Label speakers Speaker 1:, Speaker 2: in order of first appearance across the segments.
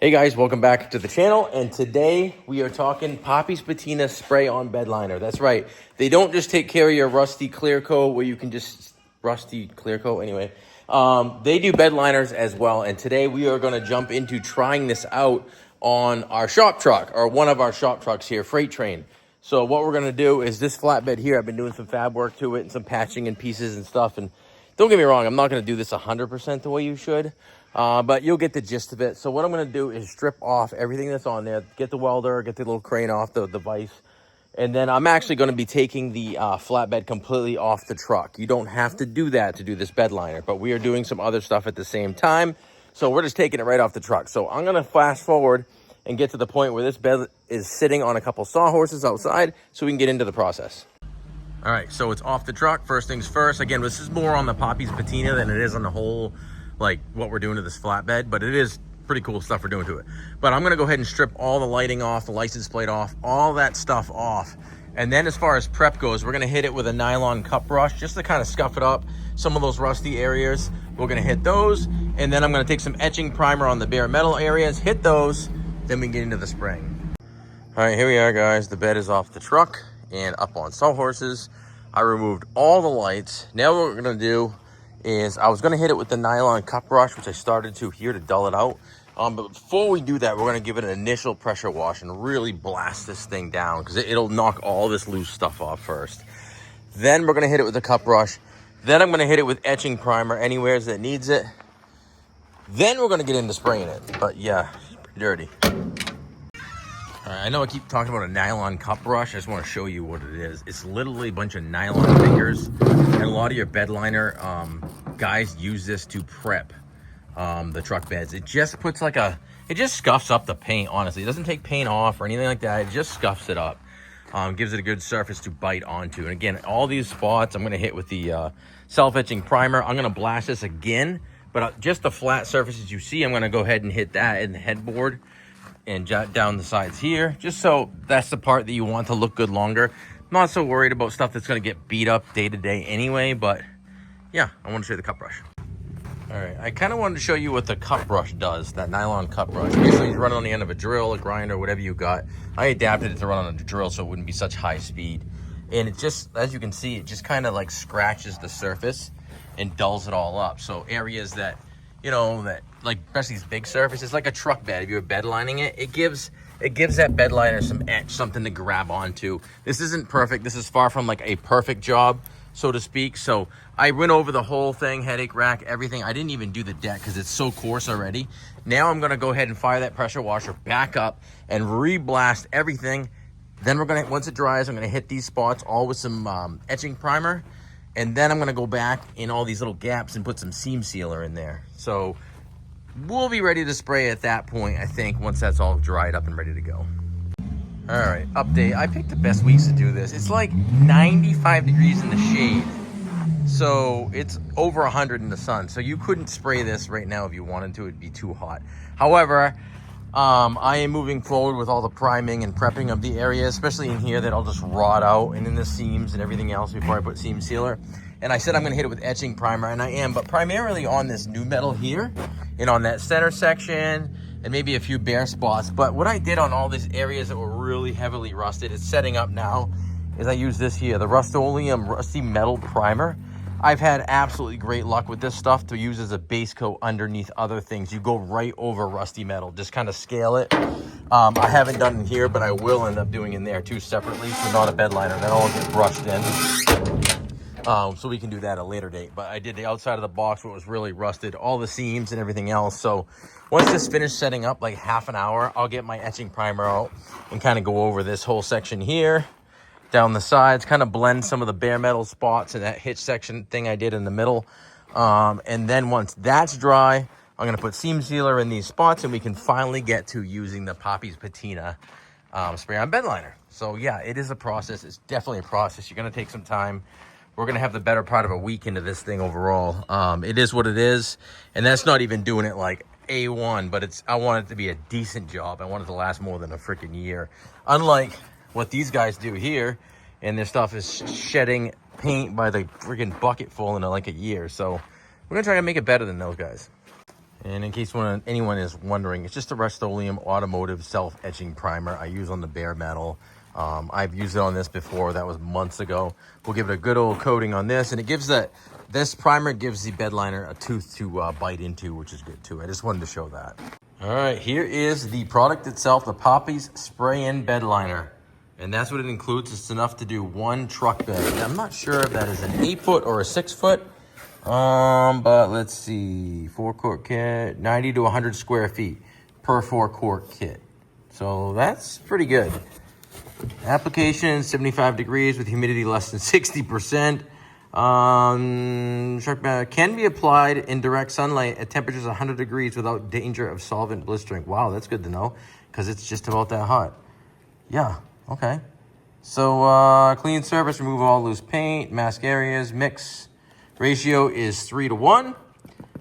Speaker 1: Hey guys, welcome back to the channel, and today we are talking Poppy's Patina spray on bed liner. That's right, they don't just take care of your rusty clear coat where you can just anyway. They do bed liners as well, and today we are going to jump into trying this out on our shop truck, or one of our shop trucks here, Freight Train. So what we're going to do is this flatbed here, I've been doing some fab work to it and some patching and pieces and stuff, and don't get me wrong, I'm not going to do this 100% the way you should. But you'll get the gist of it. So what I'm going to do is strip off everything that's on there, get the welder, get the little crane off the vise, and then I'm actually going to be taking the flatbed completely off the truck. You don't have to do that to do this bed liner, but we are doing some other stuff at the same time. So we're just taking it right off the truck. So I'm going to fast forward and get to the point where this bed is sitting on a couple sawhorses outside so we can get into the process. All right, so it's off the truck. First things first. Again, this is more on the Poppy's Patina than it is on the whole, like what we're doing to this flatbed, but it is pretty cool stuff we're doing to it. But I'm gonna go ahead and strip all the lighting off, the license plate off, all that stuff off. And then as far as prep goes, we're gonna hit it with a nylon cup brush just to kind of scuff it up. Some of those rusty areas, we're gonna hit those. And then I'm gonna take some etching primer on the bare metal areas, hit those, then we can get into the spraying. All right, here we are, guys. The bed is off the truck and up on sawhorses. I removed all the lights. Now what we're gonna do is I was gonna hit it with the nylon cup brush, which I started to here to dull it out. But before we do that, we're gonna give it an initial pressure wash and really blast this thing down because it'll knock all this loose stuff off first. Then we're gonna hit it with the cup brush. Then I'm gonna hit it with etching primer anywhere that needs it. Then we're gonna get into spraying it. But yeah, it's pretty dirty. I know I keep talking about a nylon cup brush. I just want to show you what it is. It's literally a bunch of nylon fingers, and a lot of your bed liner guys use this to prep the truck beds. It just puts like it just scuffs up the paint, honestly. It doesn't take paint off or anything like that. It just scuffs it up. Gives it a good surface to bite onto. And again, all these spots I'm going to hit with the self-etching primer. I'm going to blast this again, but just the flat surfaces you see, I'm going to go ahead and hit that in the headboard and jot down the sides here, just so that's the part that you want to look good longer. I'm not so worried about stuff that's going to get beat up day to day anyway, but yeah, I want to show you the cup brush. All right, I kind of wanted to show you what the cup brush does, that nylon cup brush. Basically, you run it on the end of a drill, a grinder, whatever you got. I adapted it to run on a drill so it wouldn't be such high speed. And it just, as you can see, it just kind of like scratches the surface and dulls it all up. So areas that, you know, that like especially these big surfaces, like a truck bed, if you're bed lining it, it gives that bed liner some etch, something to grab onto. This isn't perfect. This is far from like a perfect job, so to speak. So I went over the whole thing, headache rack, everything. I didn't even do the deck because it's so coarse already. Now I'm gonna go ahead and fire that pressure washer back up and re-blast everything. Then we're gonna, once it dries, I'm gonna hit these spots all with some etching primer. And then I'm gonna go back in all these little gaps and put some seam sealer in there. So we'll be ready to spray at that point, I think, once that's all dried up and ready to go. All right, update. I picked the best weeks to do this. It's like 95 degrees in the shade. So it's over 100 in the sun. So you couldn't spray this right now if you wanted to, it'd be too hot. However, I am moving forward with all the priming and prepping of the area, especially in here that I'll just rot out, and in the seams and everything else before I put seam sealer. And I said I'm gonna hit it with etching primer, and I am, but primarily on this new metal here and on that center section and maybe a few bare spots. But what I did on all these areas that were really heavily rusted, it's setting up now, is I use this here, the Rust-Oleum Rusty Metal Primer. I've had absolutely great luck with this stuff to use as a base coat underneath other things. You go right over rusty metal, just kind of scale it. I haven't done it here, but I will end up doing in there too separately, so not a bed liner. That'll all get brushed in. So we can do that at a later date. But I did the outside of the box where it was really rusted, all the seams and everything else. So once this finished setting up, like half an hour, I'll get my etching primer out and kind of go over this whole section here, down the sides, kind of blend some of the bare metal spots and that hitch section thing I did in the middle. And then once that's dry, I'm gonna put seam sealer in these spots and we can finally get to using the Poppy's Patina spray on bed liner. So yeah, it is a process. It's definitely a process. You're gonna take some time. We're gonna have the better part of a week into this thing overall. It is what it is. And that's not even doing it like A1, but I want it to be a decent job. I want it to last more than a freaking year. Unlike what these guys do here, and their stuff is shedding paint by the freaking bucket full in like a year. So we're gonna try to make it better than those guys. And in case anyone is wondering, it's just a Rust-Oleum automotive self-etching primer I use on the bare metal. I've used it on this before. That was months ago. We'll give it a good old coating on this, and it gives this primer gives the bed liner a tooth to bite into, which is good too. I just wanted to show that. All right, here is the product itself, the Poppies Spray-In Bed Liner. And that's what it includes. It's enough to do one truck bed. And I'm not sure if that is an 8-foot or a 6-foot. But let's see, 4-quart kit, 90 to 100 square feet per 4-quart kit. So that's pretty good. Application 75 degrees with humidity less than 60%. Truck bed can be applied in direct sunlight at temperatures 100 degrees without danger of solvent blistering. Wow, that's good to know because it's just about that hot. Yeah, okay. So clean surface, remove all loose paint, mask areas, mix. Ratio is 3 to 1.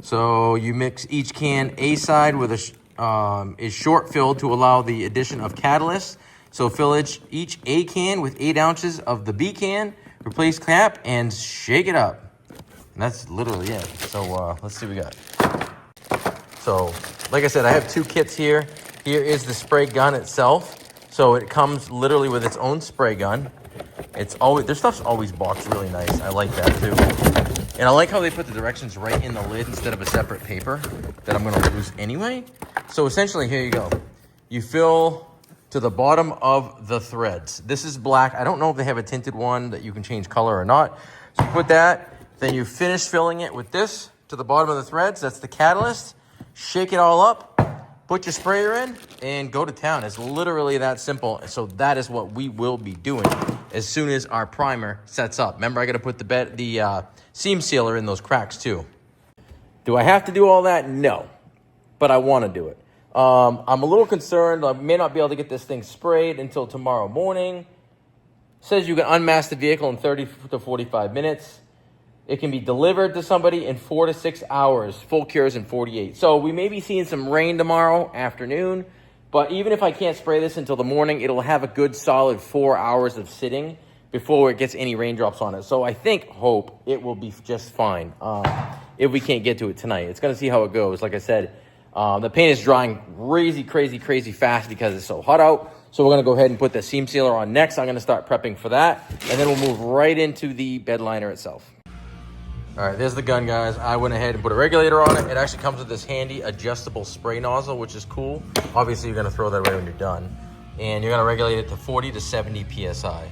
Speaker 1: So you mix each can A side with is short filled to allow the addition of catalyst. So fill each A can with 8 ounces of the B can, replace cap, and shake it up. And that's literally it. So let's see what we got. So like I said, I have 2 kits here. Here is the spray gun itself. So it comes literally with its own spray gun. Their stuff's always boxed really nice. I like that too. And I like how they put the directions right in the lid instead of a separate paper that I'm going to lose anyway. So essentially, here you go. You fill to the bottom of the threads. This is black. I don't know if they have a tinted one that you can change color or not. So you put that, then you finish filling it with this to the bottom of the threads. That's the catalyst. Shake it all up, put your sprayer in, and go to town. It's literally that simple. So that is what we will be doing as soon as our primer sets up. Remember, I got to put the seam sealer in those cracks too. Do I have to do all that? No, but I want to do it. I'm a little concerned. I may not be able to get this thing sprayed until tomorrow morning. It says you can unmask the vehicle in 30 to 45 minutes. It can be delivered to somebody in 4 to 6 hours. Full cures in 48. So we may be seeing some rain tomorrow afternoon. But even if I can't spray this until the morning, it'll have a good solid 4 hours of sitting before it gets any raindrops on it. So I hope it will be just fine if we can't get to it tonight. It's going to see how it goes. Like I said, the paint is drying crazy fast because it's so hot out. So we're going to go ahead and put the seam sealer on next. I'm going to start prepping for that. And then we'll move right into the bed liner itself. All right, there's the gun, guys. I went ahead and put a regulator on it. It actually comes with this handy adjustable spray nozzle, which is cool. Obviously, you're going to throw that away when you're done. And you're going to regulate it to 40 to 70 PSI.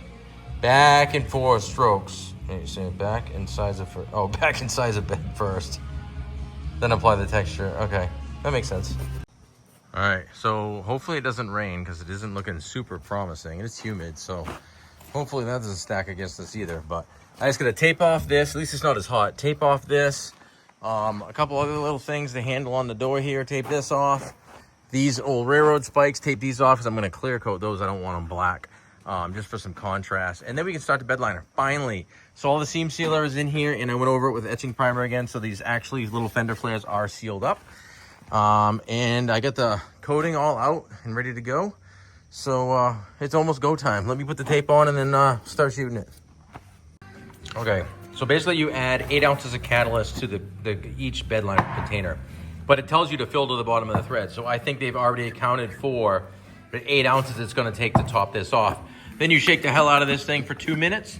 Speaker 1: Back and forth strokes. Okay, you say back and size of back and size of bed first. Then apply the texture. Okay, that makes sense. All right, so hopefully it doesn't rain because it isn't looking super promising. It's humid, so hopefully that doesn't stack against us either. But I just got to tape off this. At least it's not as hot. Tape off this. A couple other little things. The handle on the door here. Tape this off. These old railroad spikes. Tape these off because I'm going to clear coat those. I don't want them black. Just for some contrast. And then we can start the bed liner. Finally. So all the seam sealer is in here. And I went over it with etching primer again. So these little fender flares are sealed up. And I got the coating all out and ready to go. So it's almost go time. Let me put the tape on and then start shooting it. Okay, so basically you add 8 ounces of catalyst to each bed liner container, but it tells you to fill to the bottom of the thread. So I think they've already accounted for the 8 ounces it's going to take to top this off. Then you shake the hell out of this thing for 2 minutes,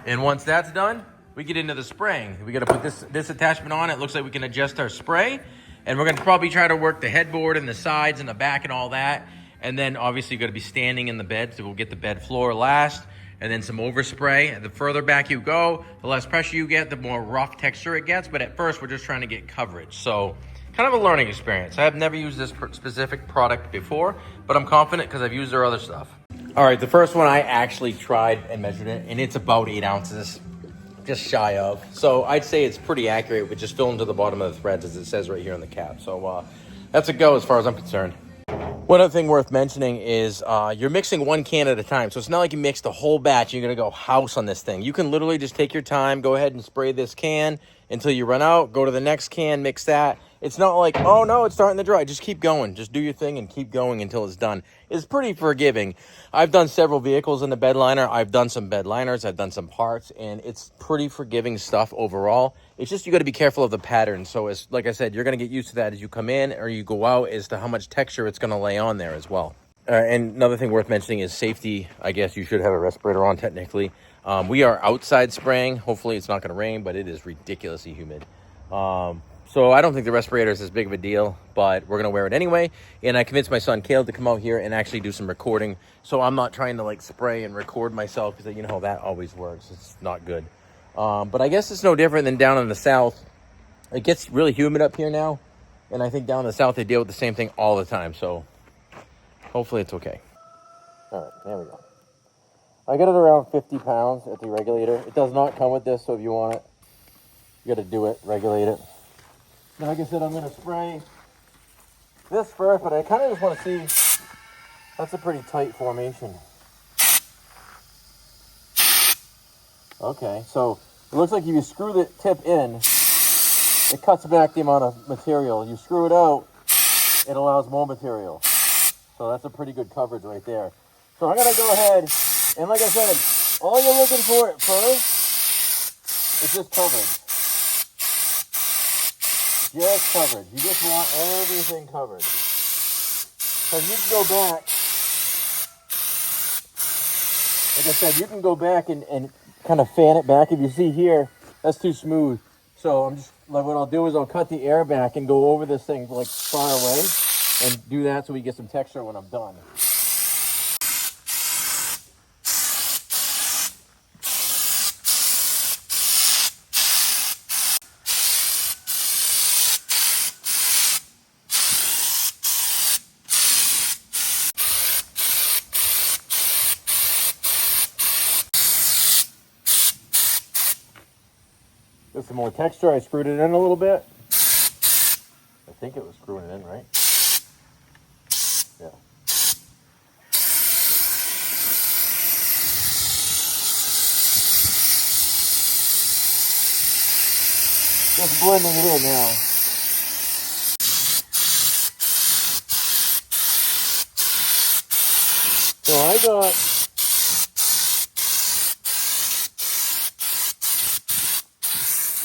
Speaker 1: and once that's done, we get into the spraying. We got to put this attachment on. It looks like we can adjust our spray, and we're going to probably try to work the headboard and the sides and the back and all that. And then obviously you're going to be standing in the bed, so we'll get the bed floor last. And then some overspray. The further back you go, the less pressure you get, the more rough texture it gets. But at first, we're just trying to get coverage. So kind of a learning experience. I have never used this specific product before, but I'm confident because I've used their other stuff. All right, the first one I actually tried and measured it, and it's about 8 ounces, just shy of. So I'd say it's pretty accurate with just filling to the bottom of the threads, as it says right here on the cap. So that's a go as far as I'm concerned. One other thing worth mentioning is you're mixing one can at a time. So it's not like you mix the whole batch. You're going to go house on this thing. You can literally just take your time, go ahead and spray this can until you run out, go to the next can, mix that. It's not like, oh, no, it's starting to dry. Just keep going. Just do your thing and keep going until it's done. It's pretty forgiving. I've done several vehicles in the bed liner. I've done some bed liners. I've done some parts, and it's pretty forgiving stuff overall. It's just you got to be careful of the pattern. So it's like I said, you're going to get used to that as you come in or you go out as to how much texture it's going to lay on there as well. And another thing worth mentioning is safety. I guess you should have a respirator on technically. We are outside spraying. Hopefully it's not going to rain, but it is ridiculously humid. So I don't think the respirator is as big of a deal, but we're going to wear it anyway. And I convinced my son Caleb to come out here and actually do some recording. So I'm not trying to like spray and record myself because you know how that always works. It's not good. But I guess it's no different than down in the south. It gets really humid up here now. And I think down in the south they deal with the same thing all the time. So hopefully it's okay. All right, there we go. I got it around 50 pounds at the regulator. It does not come with this, so if you want it, you got to do it, regulate it. Now, like I said, I'm going to spray this first, but I kind of just want to see. That's a pretty tight formation. Okay, so it looks like if you screw the tip in, it cuts back the amount of material. You screw it out, it allows more material. So that's a pretty good coverage right there. So I'm going to go ahead, and like I said, all you're looking for at first is just coverage. Just coverage. You just want everything covered. Because you can go back, like I said, you can go back and kind of fan it back. If you see here, that's too smooth. So I'm just, like what I'll do is I'll cut the air back and go over this thing like far away and do that so we get some texture when I'm done. Get some more texture. I screwed it in a little bit. I think it was screwing it in, right? Yeah. Just blending it in now. So I got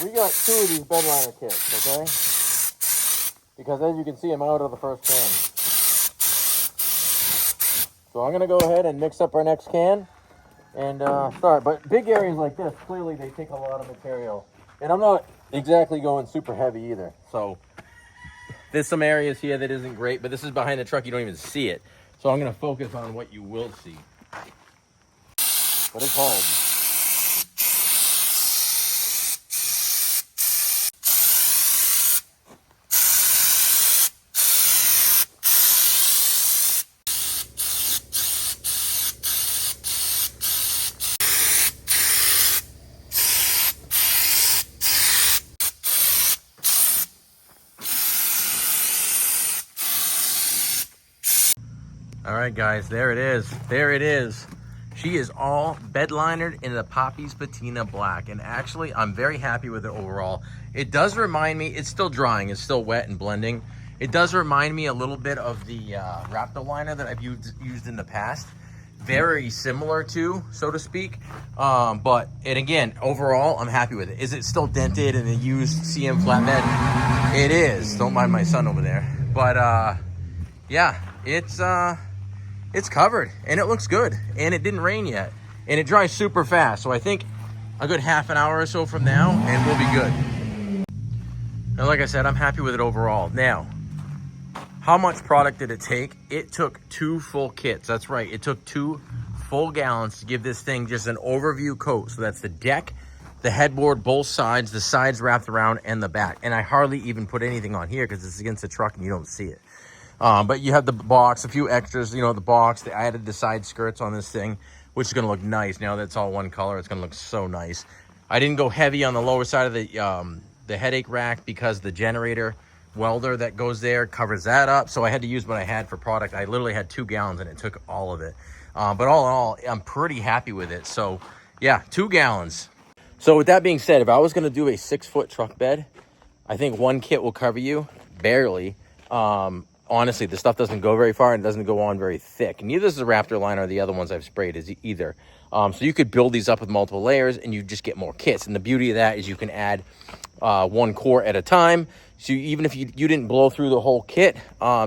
Speaker 1: we got 2 of these bedliner kits, okay? Because as you can see, I'm out of the first can. So I'm gonna go ahead and mix up our next can and start. But big areas like this, clearly they take a lot of material. And I'm not exactly going super heavy either. So there's some areas here that isn't great, but this is behind the truck, you don't even see it. So I'm gonna focus on what you will see. But it's hard. All right, guys, there it is. There it is. She is all bedlinered in the Poppy's Patina Black. And actually, I'm very happy with it overall. It does remind me, it's still drying, it's still wet and blending. It does remind me a little bit of the Raptor liner that I've used in the past. Very similar to, so to speak. And again, overall, I'm happy with it. Is it still dented and a used CM flatbed? It is. Don't mind my son over there. But yeah, it's covered and it looks good and it didn't rain yet and it dries super fast. So I think a good half an hour or so from now and we'll be good. And like I said, I'm happy with it overall. Now, how much product did it take? It took 2 full kits. That's right. It took 2 full gallons to give this thing just an overview coat. So that's the deck, the headboard, both sides, the sides wrapped around and the back. And I hardly even put anything on here because it's against the truck and you don't see it. But you have the box, a few extras, you know, the box. I added the side skirts on this thing, which is going to look nice. Now that it's all one color, it's going to look so nice. I didn't go heavy on the lower side of the headache rack because the generator welder that goes there covers that up. So I had to use what I had for product. I literally had 2 gallons and it took all of it. But all in all, I'm pretty happy with it. So yeah, 2 gallons. So with that being said, if I was going to do a 6-foot truck bed, I think 1 kit will cover you, barely. honestly, the stuff doesn't go very far and it doesn't go on very thick. And neither is the Raptor liner or the other ones I've sprayed is either. So you could build these up with multiple layers and you just get more kits. And the beauty of that is you can add 1 quart at a time. So even if you didn't blow through the whole kit,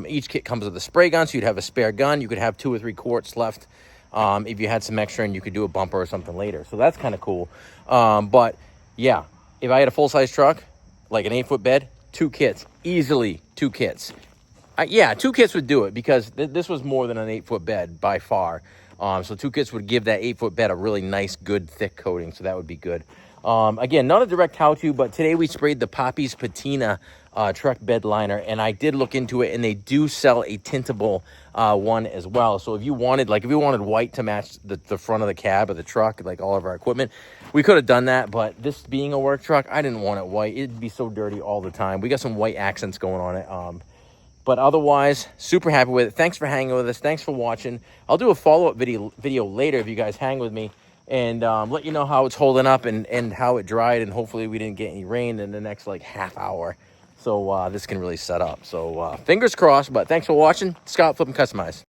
Speaker 1: each kit comes with a spray gun, so you'd have a spare gun. You could have 2 or 3 quarts left if you had some extra, and you could do a bumper or something later. So that's kind of cool. But yeah, if I had a full-size truck, like an 8-foot bed, 2 kits, easily 2 kits. Yeah, 2 kits would do it because this was more than an 8-foot bed by far. So 2 kits would give that 8-foot bed a really nice, good, thick coating. So that would be good. Again, not a direct how-to, but today we sprayed the Poppy's Patina truck bed liner, and I did look into it, and they do sell a tintable one as well. So if you wanted, white to match the front of the cab of the truck, like all of our equipment, we could have done that. But this being a work truck, I didn't want it white. It'd be so dirty all the time. We got some white accents going on it. But otherwise, super happy with it. Thanks for hanging with us. Thanks for watching. I'll do a follow-up video later if you guys hang with me, and let you know how it's holding up and how it dried, and hopefully we didn't get any rain in the next like half hour. So this can really set up. So fingers crossed, but thanks for watching. Scott, Flip and Customize.